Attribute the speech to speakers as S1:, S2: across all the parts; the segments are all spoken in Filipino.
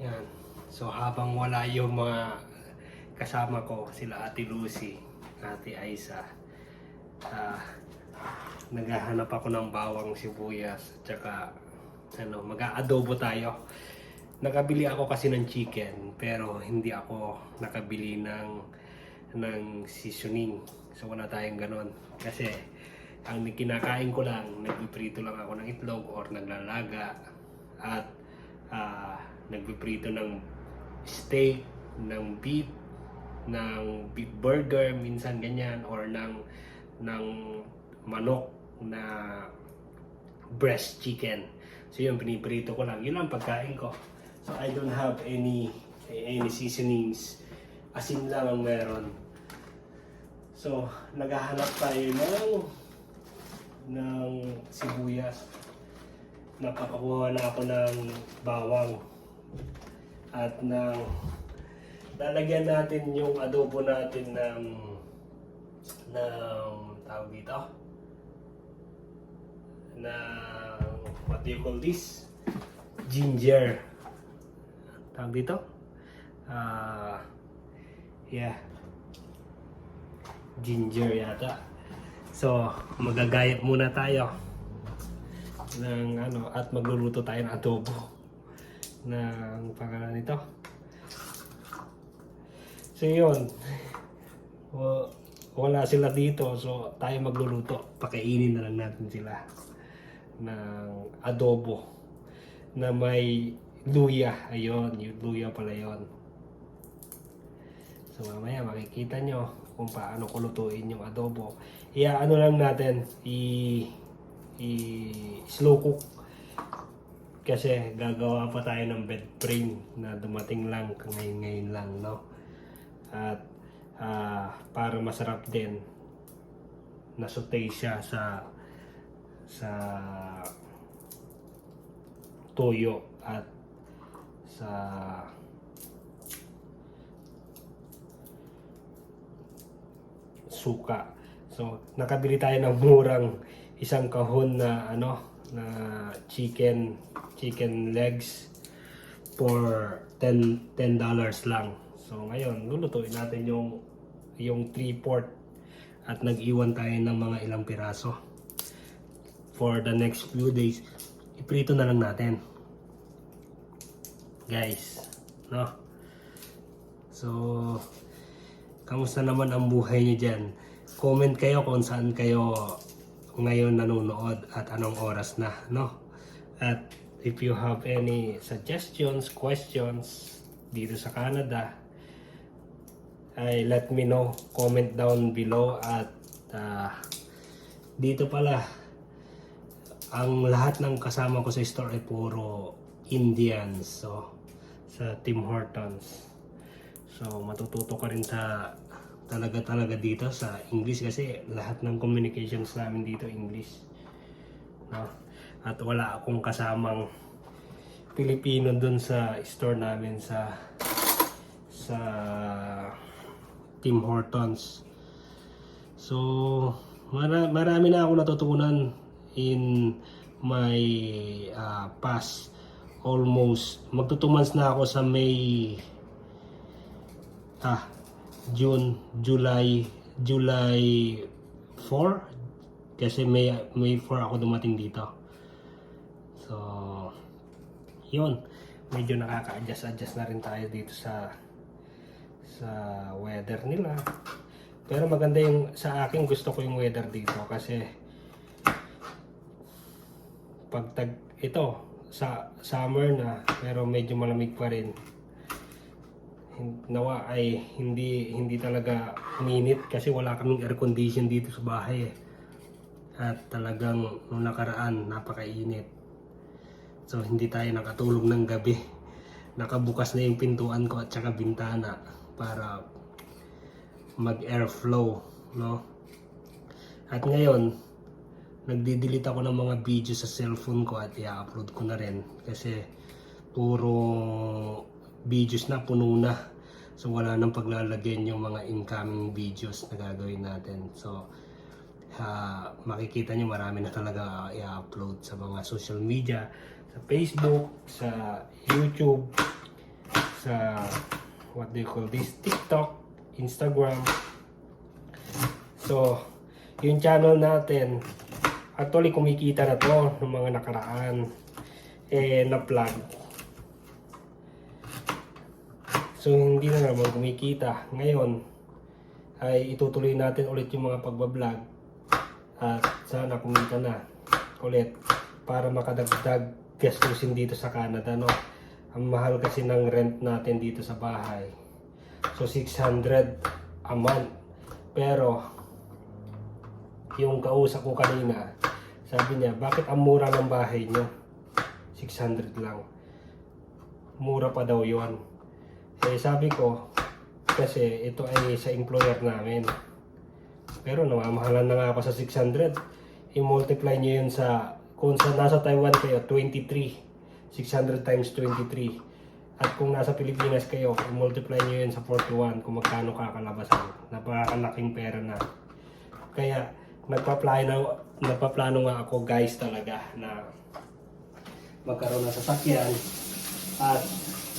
S1: Yan. So habang wala yung mga kasama ko, sila Ate Lucy, Ate Aiza, ah, naghahanap ako ng bawang sibuyas at saka mag-aadobo tayo. Nakabili ako kasi ng chicken pero hindi ako nakabili ng seasoning. So wala tayong ganon. Kasi ang kinakain ko lang, nagpiprito lang ako ng itlog or naglalaga at nagpiprito ng steak, ng beef burger, minsan ganyan, or ng manok na breast chicken. So yun, piniprito ko lang. Yun ang pagkain ko. So I don't have any seasonings. Asin lang ang meron. So naghahanap tayo ng sibuyas. Napakuha na ako ng bawang at lalagyan natin yung adobo natin ng tawag dito na what do you call this? Ginger. Tawag dito? Yeah. Ginger yata. So, magagayat muna tayo ng at magluluto tayo ng adobo ng pangalan nito. So yun, wala sila dito, so tayo magluluto. Pakainin na lang natin sila ng adobo na may luya. Ayun, yung luya pala yun. So mamaya makikita nyo kung paano ko lutuin yung adobo. Ano lang natin, slow cook. Kasi gagawa pa tayo ng bed frame na dumating lang ngayon lang, no? At para masarap din, nasaute siya sa toyo at sa suka. So nakabili tayo ng murang isang kahon na na chicken legs for $10 lang. So ngayon, lulutuin natin yung 3/4 at nag-iwan tayo ng mga ilang piraso. For the next few days, iprito na lang natin. Guys, no? So, kamusta naman ang buhay niyo dyan? Comment kayo kung saan kayo ngayon nanonood at anong oras na, no? At if you have any suggestions, questions dito sa Canada, ay let me know, comment down below. At dito pala, ang lahat ng kasama ko sa store ay puro Indians, so sa Tim Hortons. So matututo ka rin sa talaga dito sa English kasi lahat ng communications namin dito English, no? At wala akong kasamang Pilipino dun sa store namin sa Tim Hortons. So marami na ako natutunan in my past. Almost magto 2 months na ako sa May, June, July 4 kasi May 4 ako dumating dito. So yun, medyo nakaka-adjust na rin tayo dito sa weather nila. Pero maganda yung sa akin, gusto ko yung weather dito kasi pag ito sa summer na pero medyo malamig pa rin. Nawa ay hindi talaga minit kasi wala kaming air condition dito sa bahay at talagang nung nakaraan napakainit. So hindi tayo nakatulog ng gabi. Nakabukas na yung pintuan ko at saka bintana para mag-airflow, no? At ngayon, nagdi-delete ako ng mga video sa cellphone ko at i-upload ko na rin kasi puro videos na, puno na. So wala nang paglalagyan yung mga incoming videos na gagawin natin. So makikita nyo marami na talaga i-upload sa mga social media, sa Facebook, sa YouTube, sa what do you call this, TikTok, Instagram. So yung channel natin actually kumikita na to ng mga nakaraan na vlog. So hindi na naman kumikita. Ngayon ay itutuloy natin ulit yung mga pagbablog at sana kumita na ulit para makadagdag gastusin dito sa Canada, no? Ang mahal kasi ng rent natin dito sa bahay. So 600 a month. Pero yung kausap ko kanina, sabi niya, bakit ang mura ng bahay nyo? 600 lang. Mura pa daw yon. Eh sabi ko, kasi ito ay sa employer namin. Pero namamahalan na nga ako sa 600. I-multiply nyo yun sa, kung nasa Taiwan kayo, 23. 600 times 23. At kung nasa Pilipinas kayo, i-multiply nyo yun sa 41 kung magkano kakalabasan. Napakalaking pera na. Kaya nagpaplano nga ako guys talaga na magkaroon ng sasakyan at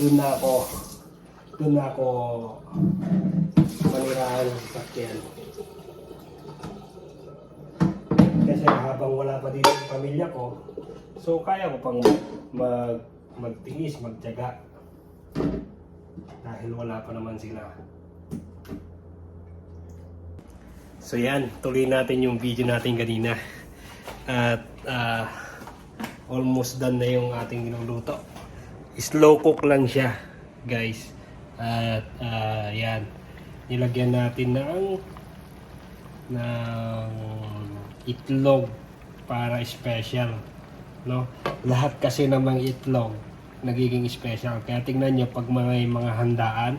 S1: doon na ako manirahan ng sasakyan. Kasi habang wala pa dito yung pamilya ko, so kaya ko pang magtiis, magtiyaga. Dahil wala pa naman sila. So yan, tuloy natin yung video natin kanina. At almost done na yung ating niluluto. Slow cook lang siya, guys. At yan, nilagyan natin ng itlog para special, no? Lahat kasi namang itlog nagiging special. Kaya tingnan nyo, pag may mga handaan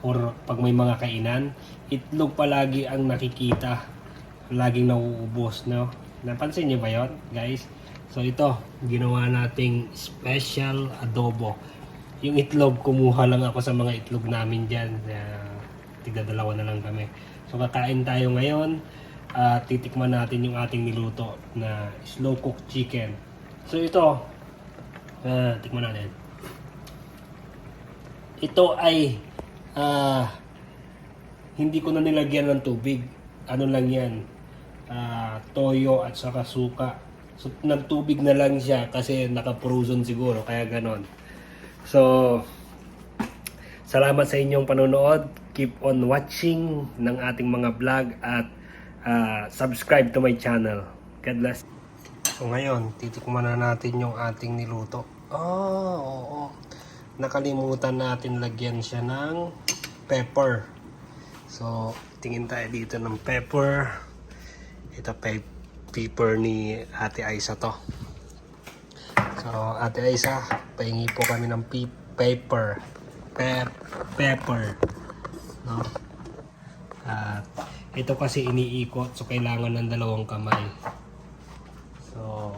S1: or pag may mga kainan, itlog palagi ang nakikita, laging nauubos, no? Napansin nyo ba yon, guys? So ito, ginawa nating special adobo. Yung itlog, kumuha lang ako sa mga itlog namin dyan. Tigdadalawa na lang kami. So kakain tayo ngayon. Titikman natin yung ating niluto na slow cooked chicken. So ito, tikman natin. Ito ay hindi ko na nilagyan ng tubig. Ano lang yan, toyo at saka suka. So nagtubig na lang siya kasi naka-frozen siguro, kaya ganon. So salamat sa inyong panonood. Keep on watching ng ating mga vlog at subscribe to my channel. God bless. So ngayon, titikman na natin yung ating niluto. Oo. Nakalimutan natin lagyan siya ng pepper. So, tingin tayo dito ng pepper. Ito pepper ni Ate Aisa to. So, Ate Aisa, pahingi po kami ng pepper. Pepper. No? Ito kasi iniikot, so kailangan ng dalawang kamay. So,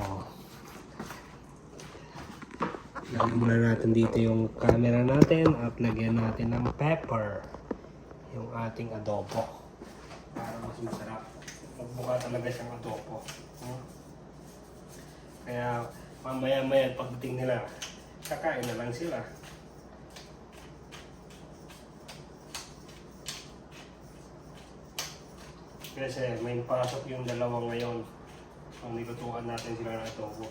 S1: lagyan muna natin dito yung camera natin at lagyan natin ng pepper yung ating adobo para mas masarap. Magmukha talaga siyang adobo. Kaya mamaya-maya pagdating nila, kakain na lang sila. Kasi may pasok yung dalawa ngayon. So, nilutuan natin sila ng adobo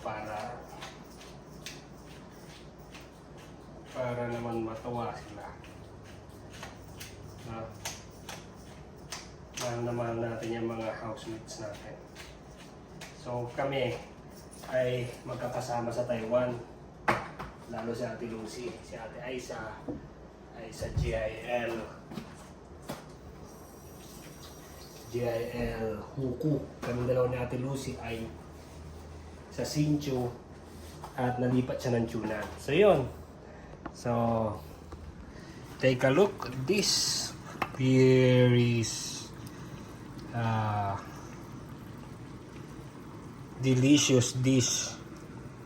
S1: para naman matuwa sila. Mahal na mahal natin yung mga housemates natin. So kami ay magkakasama sa Taiwan. Lalo si Ate Lucy, si Ate Aisa ay sa GIL Huku. Kaming dalawa ni Ate Lucy ay sa Sinchu at nalipat siya ng Chunan. So yun. So take a look at this very delicious dish,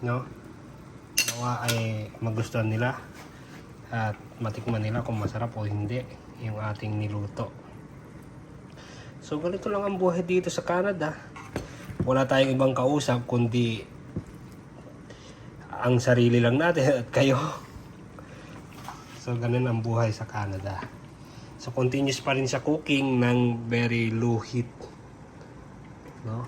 S1: no? Nawa ay magustuhan nila at matikman nila kung masarap o hindi yung ating niluto. So ganito lang ang buhay dito sa Canada. Wala tayong ibang kausap kundi ang sarili lang natin at kayo. So, ganun ang buhay sa Canada. So, continuous pa rin siya cooking ng very low heat. No?